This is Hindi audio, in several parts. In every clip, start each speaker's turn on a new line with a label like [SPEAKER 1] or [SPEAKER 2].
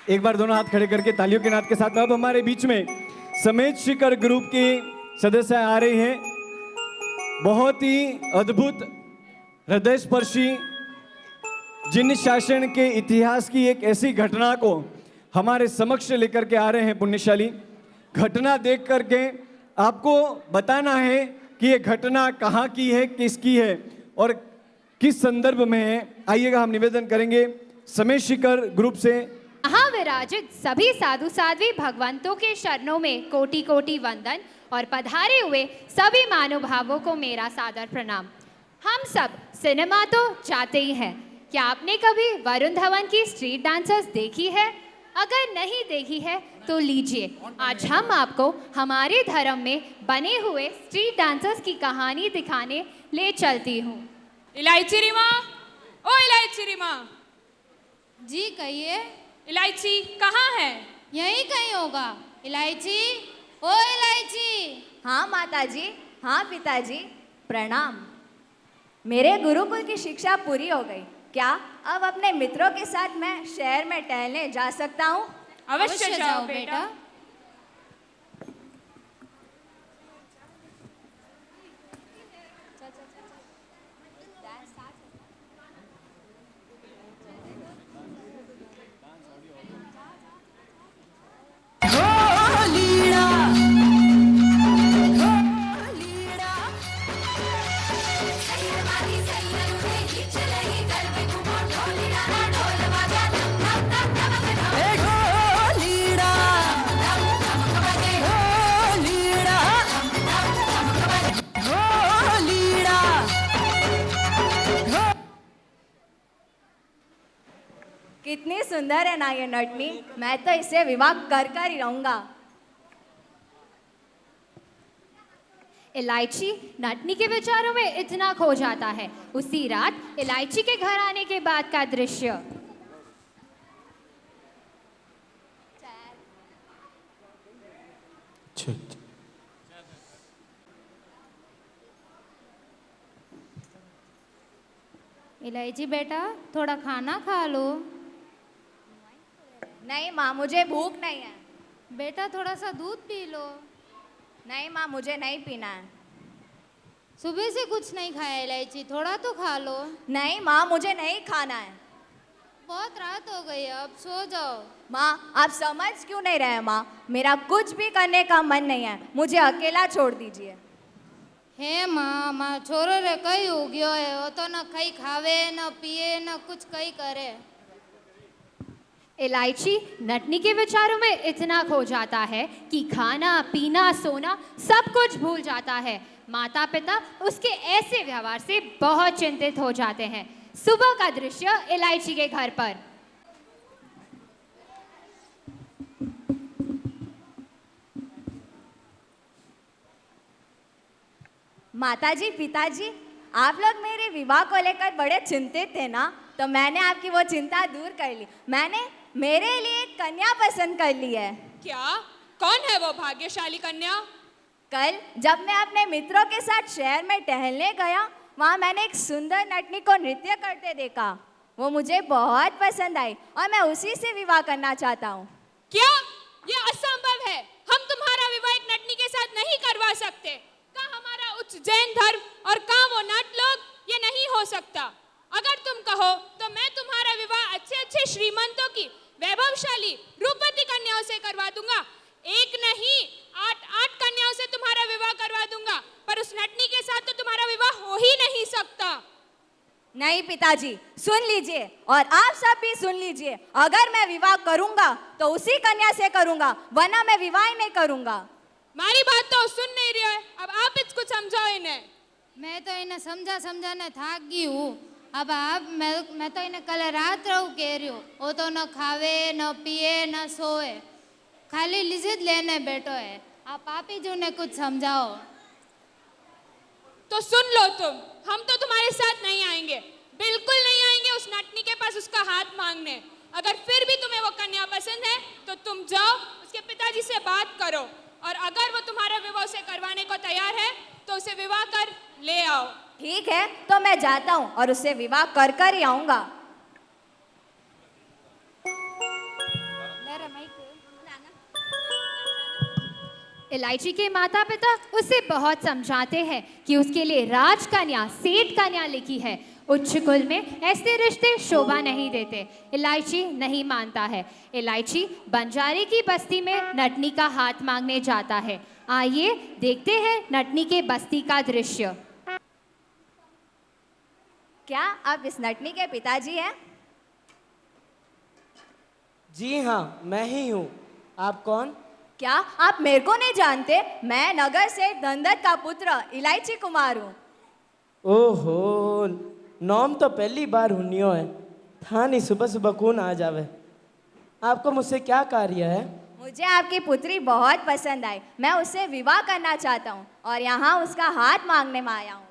[SPEAKER 1] एक बार दोनों हाथ खड़े करके तालियों के नाद के साथ अब हमारे बीच में समेत शिखर ग्रुप की सदस्य आ रही हैं। बहुत ही अद्भुत, हृदय स्पर्शी, जिन शासन के इतिहास की एक ऐसी घटना को हमारे समक्ष लेकर के आ रहे हैं पुण्यशाली। घटना देख करके आपको बताना है कि ये घटना कहाँ की है, किसकी है और किस संदर्भ में है। आइएगा, हम निवेदन करेंगे समेत शिखर ग्रुप से।
[SPEAKER 2] यहाँ विराजित सभी साधु साध्वी भगवंतों के चरणों में कोटि कोटि वंदन और पधारे हुए सभी महानुभावों को मेरा सादर प्रणाम। हम सब सिनेमा तो चाहते ही हैं। क्या आपने कभी वरुण धवन की स्ट्रीट डांसर्स देखी है? अगर नहीं देखी है तो लीजिए, आज हम आपको हमारे धर्म में बने हुए स्ट्रीट डांसर्स की कहानी दिखाने ले चलती हूँ।
[SPEAKER 3] इलायची रीमा, ओ इलायची रीमा।
[SPEAKER 4] जी कहिए।
[SPEAKER 3] इलायची कहाँ है?
[SPEAKER 4] यहीं कहीं होगा। इलायची, ओ इलायची।
[SPEAKER 5] हाँ माताजी, हाँ पिताजी, प्रणाम। मेरे गुरुकुल की शिक्षा पूरी हो गई। क्या अब अपने मित्रों के साथ मैं शहर में टहलने जा सकता हूँ?
[SPEAKER 3] अवश्य जाओ बेटा।
[SPEAKER 5] कितनी सुंदर है ना ये नटनी। मैं तो इसे विवाह कर कर ही रहूंगा।
[SPEAKER 2] इलायची नटनी के विचारों में इतना खो जाता है। उसी रात इलायची के घर आने के बाद का दृश्य।
[SPEAKER 4] इलायची बेटा, थोड़ा खाना खा लो।
[SPEAKER 5] नहीं माँ, मुझे भूख नहीं है।
[SPEAKER 4] बेटा थोड़ा सा दूध पी लो।
[SPEAKER 5] नहीं माँ, मुझे नहीं पीना है।
[SPEAKER 4] सुबह से कुछ नहीं खाया इलायची, थोड़ा तो खा लो।
[SPEAKER 5] नहीं माँ, मुझे नहीं खाना है।
[SPEAKER 4] बहुत रात हो गई है, अब सो जाओ।
[SPEAKER 5] माँ, आप समझ क्यों नहीं रहे माँ? मेरा कुछ भी करने का मन नहीं है, मुझे अकेला छोड़ दीजिए।
[SPEAKER 4] हे माँ, माँ छोरो रे कई हो गयो है। वो तो न कई खावे न पिए न कुछ कई करे।
[SPEAKER 2] इलायची नटनी के विचारों में इतना खो जाता है कि खाना पीना सोना सब कुछ भूल जाता है। माता पिता उसके ऐसे व्यवहार से बहुत चिंतित हो जाते हैं। सुबह का दृश्य इलायची के घर पर।
[SPEAKER 5] माताजी, पिताजी, आप लोग मेरे विवाह को लेकर बड़े चिंतित थे ना, तो मैंने आपकी वो चिंता दूर कर ली। मैंने मेरे लिए एक कन्या पसंद कर ली है।
[SPEAKER 3] क्या? कौन है वो भाग्यशाली कन्या?
[SPEAKER 5] कल जब मैं अपने मित्रों के साथ शहर में टहलने गया, वहाँ मैंने एक सुंदर नटनी को नृत्य करते देखा। वो मुझे बहुत पसंद आई और मैं उसी से विवाह करना चाहता हूँ।
[SPEAKER 3] क्या? ये असंभव है। हम तुम्हारा विवाह एक नटनी के साथ नहीं करवा सकते। का हमारा उच्च जैन धर्म और का वो नट लोग, ये नहीं हो सकता। अगर तुम कहो तो मैं तुम्हारा विवाह अच्छे अच्छे श्रीमंतों की वैभवशाली रूपवती कन्याओं से करवा दूंगा। एक नहीं 8 कन्याओं से तुम्हारा विवाह करवा दूंगा, पर उस नटनी के साथ तो तुम्हारा विवाह हो ही नहीं सकता।
[SPEAKER 5] नहीं पिताजी, सुन लीजिए और आप सब भी सुन लीजिए। अगर मैं विवाह करूंगा तो उसी कन्या से करूंगा, वरना मैं विवाह ही नहीं करूंगा।
[SPEAKER 3] मारी बात तो सुन नहीं रही है, अब आप इसको समझाओ इन्हें।
[SPEAKER 4] मैं तो इन्हें समझा थाक गई हूँ। अब आप मैं तो इन्हें कल रात रहू कह रही हूँ। वो तो न खावे न पिए न सोए, खाली लिजित लेने बैठो है। आप ही जो उन्हें कुछ समझाओ।
[SPEAKER 3] तो सुन लो तुम, हम तो तुम्हारे साथ नहीं आएंगे, बिल्कुल नहीं आएंगे उस नटनी के पास उसका हाथ मांगने। अगर फिर भी तुम्हें वो कन्या पसंद है तो तुम जाओ उसके पिताजी से बात करो, और अगर वो तुम्हारा विवाह उसे करवाने को तैयार है तो उसे विवाह कर ले आओ।
[SPEAKER 5] ठीक है, तो मैं जाता हूँ और उससे विवाह कर कर ही आऊंगा।
[SPEAKER 2] इलायची के माता पिता उसे बहुत समझाते हैं कि उसके लिए राजकन्या सेठ कन्या लिखी है। उच्च कुल में ऐसे रिश्ते शोभा नहीं देते। इलायची नहीं मानता है। इलायची बंजारे की बस्ती में नटनी का हाथ मांगने जाता है। आइए देखते हैं नटनी के बस्ती का दृश्य।
[SPEAKER 5] क्या आप इस नटनी के पिताजी हैं?
[SPEAKER 6] जी हाँ, मैं ही हूँ। आप कौन?
[SPEAKER 5] क्या आप मेरे को नहीं जानते? मैं नगर से धनदत्त का पुत्र इलायची कुमार हूँ।
[SPEAKER 6] ओहो, नाम तो पहली बार हुनियो है। था नहीं सुबह सुबह कौन आ जावे। आपको मुझसे क्या कार्य है?
[SPEAKER 5] मुझे आपकी पुत्री बहुत पसंद आई। मैं उससे विवाह करना चाहता हूँ और यहाँ उसका हाथ मांगने में आया हूँ।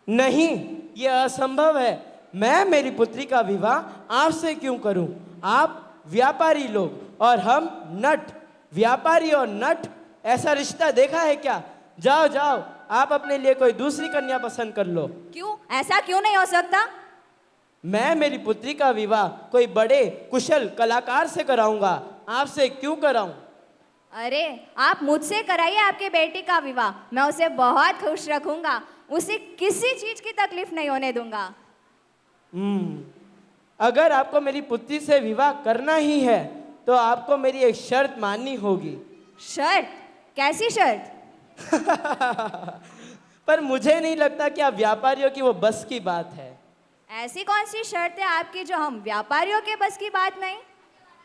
[SPEAKER 6] नहीं, यह असंभव है। मैं मेरी पुत्री का विवाह आपसे क्यों करूं? आप व्यापारी लोग और हम नट। व्यापारी और नट, ऐसा रिश्ता देखा है क्या? जाओ जाओ, आप अपने लिए कोई दूसरी कन्या पसंद कर लो।
[SPEAKER 5] क्यों? ऐसा क्यों नहीं हो सकता?
[SPEAKER 6] मैं मेरी पुत्री का विवाह कोई बड़े कुशल कलाकार से कराऊंगा, आपसे क्यों कराऊं?
[SPEAKER 5] अरे, आप मुझसे कराइए आपकी बेटी का विवाह। मैं उसे बहुत खुश रखूंगा। उसे किसी चीज की तकलीफ नहीं होने दूंगा।
[SPEAKER 6] अगर आपको मेरी पुत्री से विवाह करना ही है तो आपको मेरी एक शर्त माननी होगी।
[SPEAKER 5] शर्त? कैसी शर्त?
[SPEAKER 6] पर मुझे नहीं लगता कि आप व्यापारियों की वो बस की बात है।
[SPEAKER 5] ऐसी कौन सी शर्त है आपकी जो हम व्यापारियों के बस की बात नहीं?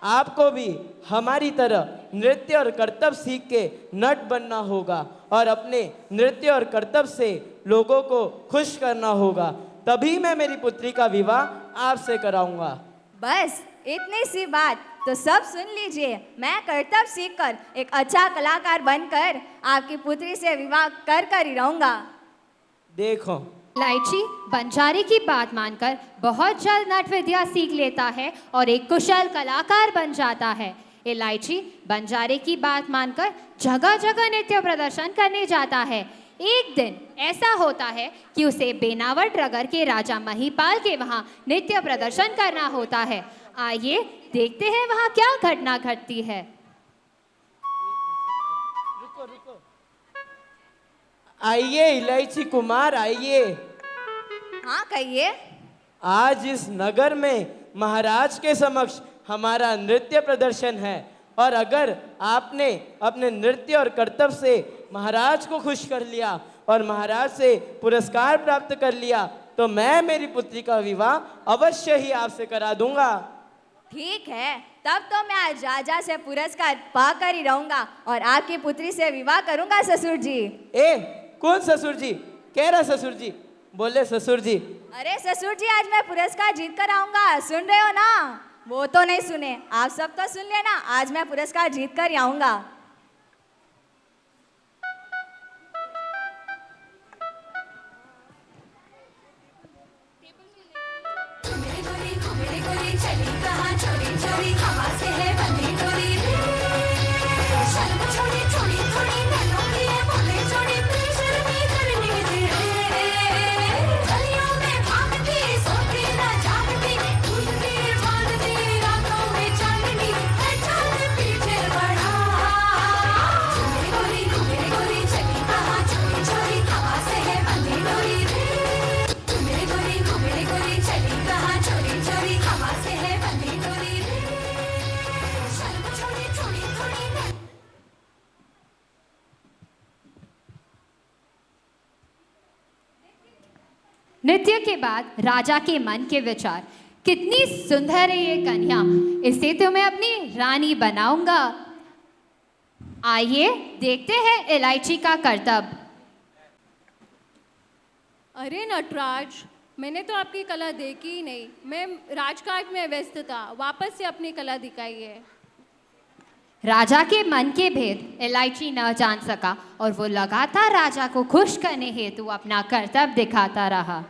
[SPEAKER 6] आपको भी हमारी तरह नृत्य और करतब सीख के नट बनना होगा और अपने नृत्य और करतब से लोगों को खुश करना होगा। तभी मैं मेरी पुत्री का विवाह आपसे कराऊंगा।
[SPEAKER 5] बस इतनी सी बात? तो सब सुन लीजिए। मैं करतब सीखकर एक अच्छा कलाकार बनकर आपकी पुत्री से विवाह कर कर ही रहूंगा।
[SPEAKER 6] देखो,
[SPEAKER 2] इलायची बंजारे की बात मानकर बहुत जल्द नट विद्या सीख लेता है और एक कुशल कलाकार बन जाता है। इलायची बंजारे की बात मानकर जगह जगह नृत्य प्रदर्शन करने जाता है। एक दिन ऐसा होता है कि उसे बेनावट रगर के राजा महिपाल के वहाँ नृत्य प्रदर्शन करना होता है। आइए देखते हैं वहाँ क्या घटना घटती है।
[SPEAKER 6] आइए इलायची कुमार, आइए।
[SPEAKER 5] हाँ, कहिए।
[SPEAKER 6] आज इस नगर में महाराज के समक्ष हमारा नृत्य प्रदर्शन है और अगर आपने अपने नृत्य और करतब से महाराज को खुश कर लिया और महाराज से पुरस्कार प्राप्त कर लिया तो मैं मेरी पुत्री का विवाह अवश्य ही आपसे करा दूंगा।
[SPEAKER 5] ठीक है, तब तो मैं आज राजा से पुरस्कार पाकर ही रहूंगा और आपकी पुत्री से विवाह करूंगा ससुर जी।
[SPEAKER 6] ए, कौन ससुर जी? कह रहा ससुर जी? बोले ससुर जी।
[SPEAKER 5] अरे ससुर जी, आज मैं पुरस्कार जीत कर आऊंगा। सुन रहे हो ना? वो तो नहीं सुने, आप सब तो सुन लेना। आज मैं पुरस्कार जीत कर ही आऊंगा।
[SPEAKER 2] नृत्य के बाद राजा के मन के विचार, कितनी सुंदर है ये कन्या, इसे तो मैं अपनी रानी बनाऊंगा। आइए देखते हैं इलायची का करतब।
[SPEAKER 7] अरे नटराज, मैंने तो आपकी कला देखी ही नहीं। मैं राजकाज में व्यस्त था। वापस से अपनी कला दिखाइए।
[SPEAKER 2] राजा के मन के भेद इलायची न जान सका और वो लगातार राजा को खुश करने हेतु अपना करतब दिखाता रहा।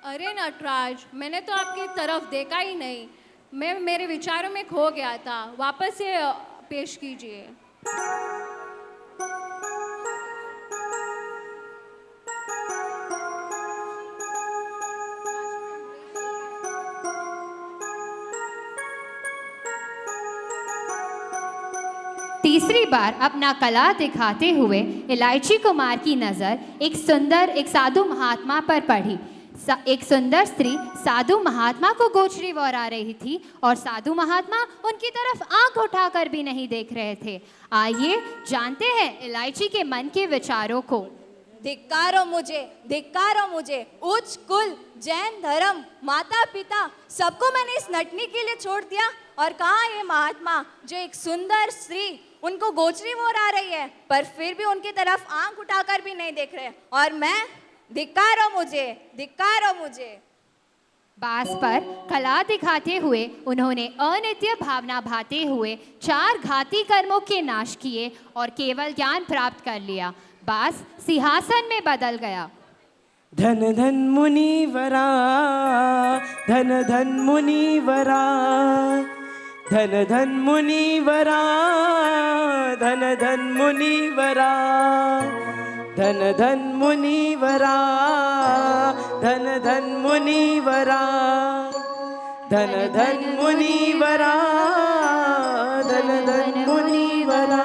[SPEAKER 7] अरे नटराज, मैंने तो आपकी तरफ देखा ही नहीं। मैं मेरे विचारों में खो गया था। वापस से पेश कीजिए।
[SPEAKER 2] बार अपना कला दिखाते हुए इलायची कुमार की नज़र एक साधु महात्मा पर पड़ी। एक सुंदर स्त्री साधु महात्मा को गोचरी आ रही थी और साधु महात्मा उनकी तरफ आंख उठाकर भी नहीं देख रहे थे। आइए जानते हैं इलायची के मन के विचारों को।
[SPEAKER 5] धिक्कारो मुझे, उच्च कुल, जैन धर्म, माता पिता सबको मैंने इस नटनी के लिए छोड़ दिया, और कहाँ ये महात्मा जो एक सुंदर स्त्री उनको गोचरी आ रही है पर फिर भी उनकी तरफ आंख उठाकर भी नहीं देख रहे, और मैं धिक्कारो मुझे।
[SPEAKER 2] बांस पर कला दिखाते हुए उन्होंने अनित्य भावना भाते हुए 4 घाती कर्मों के नाश किए और केवल ज्ञान प्राप्त कर लिया। बांस सिंहासन में बदल गया।
[SPEAKER 6] धन धन मुनिवरा, धन धन मुनिवरा, धन धन मुनिवरा, धन धन मुनिवरा, धन धन मुनिवरा, धन धन मुनिवरा, धन धन मुनिवरा, धन धन मुनिवरा।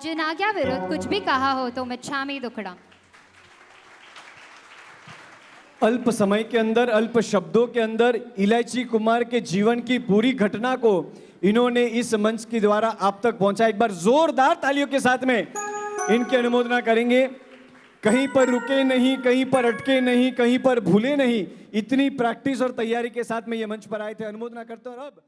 [SPEAKER 2] जिन आज्ञा विरुद्ध कुछ भी कहा हो तो मिच्छामि दुक्कडम।
[SPEAKER 1] अल्प समय के अंदर, अल्प शब्दों के अंदर इलायची कुमार के जीवन की पूरी घटना को इन्होंने इस मंच के द्वारा आप तक पहुंचा। एक बार जोरदार तालियों के साथ में इनकी अनुमोदना करेंगे। कहीं पर रुके नहीं, कहीं पर अटके नहीं, कहीं पर भूले नहीं, इतनी प्रैक्टिस और तैयारी के साथ में ये मंच पर आए थे। अनुमोदना करते हैं। और अब